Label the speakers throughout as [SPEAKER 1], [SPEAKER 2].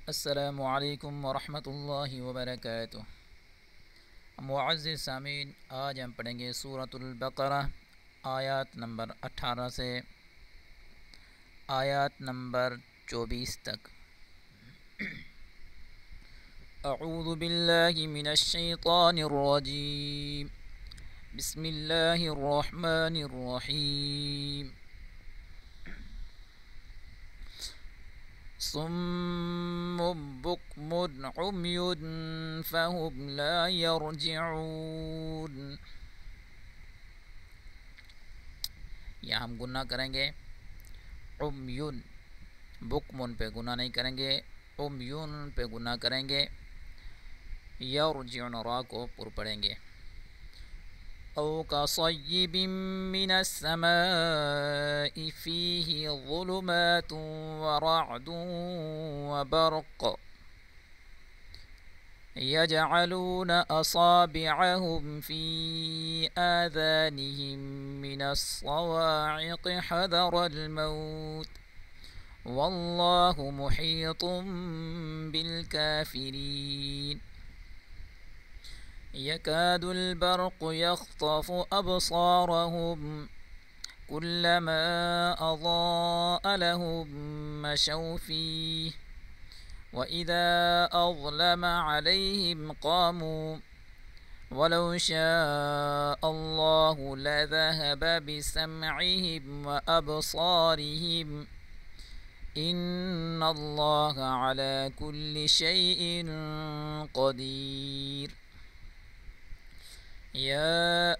[SPEAKER 1] अस्सलामुअलैकुम वरहमतुल्लाहि वबरकातुह। मुअज़्ज़िज़ सामीन, आज हम पढ़ेंगे सूरतुल बक़रा आयत नंबर 18 से आयत नंबर 24 तक। अऊज़ु बिल्लाहि मिनश शैतानिर रजीम। बिस्मिल्लाहिर रहमानिर रहीम। सुम्मुम बुक्मुन उम्युन फहुम ला यरजिऊन। यहाँ हम गुना करेंगे उम्युन, बुक्मुन पे गुना नहीं करेंगे, उम्युन पे गुना करेंगे। यरजिऊन रा को पुर पढ़ेंगे। औ कसय्यिबिम मिनस समाइ फीहि ज़ुलुमातुन व रअदुन व बर्क़ यजअलून असाबिअहुम फी आज़ानिहिम मिनस सवाइक़ हज़रल मौत वल्लाहु मुहीतुम बिल काफ़िरीन। यकादुल बर्क़ु यख़्तफ़ु अबसारहुम कुल्लमा अज़ाअ लहुम मशौ फ़ीहि व इज़ा अज़लम अलैहिम क़ामू वलौ शाअ अल्लाहु लज़हब बिसमइहिम व अबसारिहिम इन्नल्लाह अला कुल्लि शैइन क़दीर। या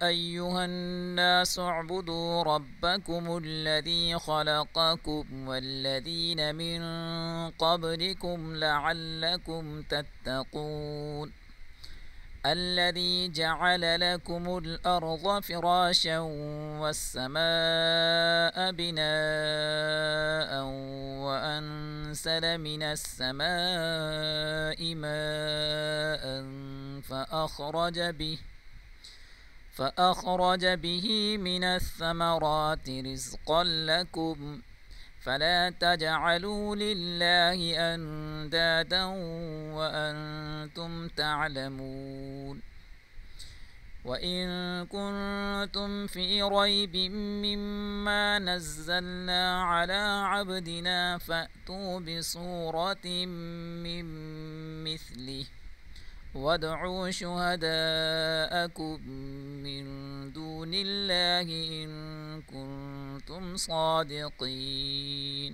[SPEAKER 1] अय्युहन्नास उअ्बुदू रब्बकुमुल्लज़ी ख़लक़कुम वल्लज़ीन मिन क़ब्लिकुम लअल्लकुम तत्तक़ून। अल्लज़ी जअल लकुमुल अर्ज़ फ़िराशा वस्समाअ बिनाअन वअन्ज़ल मिनस समाइ माअन فأخرج به من الثمرات رزقا لكم فلا تجعلوا لله أندادا وأنتم تعلمون. وإن كنتم في ريب مما نزلنا على عبدنا فأتوا بسورة من مثله وادعوا شهداءكم من دون الله إن كنتم صادقين.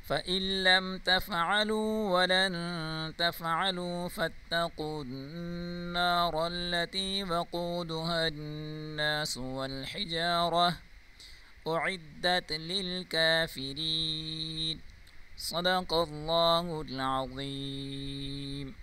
[SPEAKER 1] فإن لم تفعلوا ولن تفعلوا فاتقوا النار التي وقودها الناس والحجارة أعدت للكافرين. صدق الله العظيم.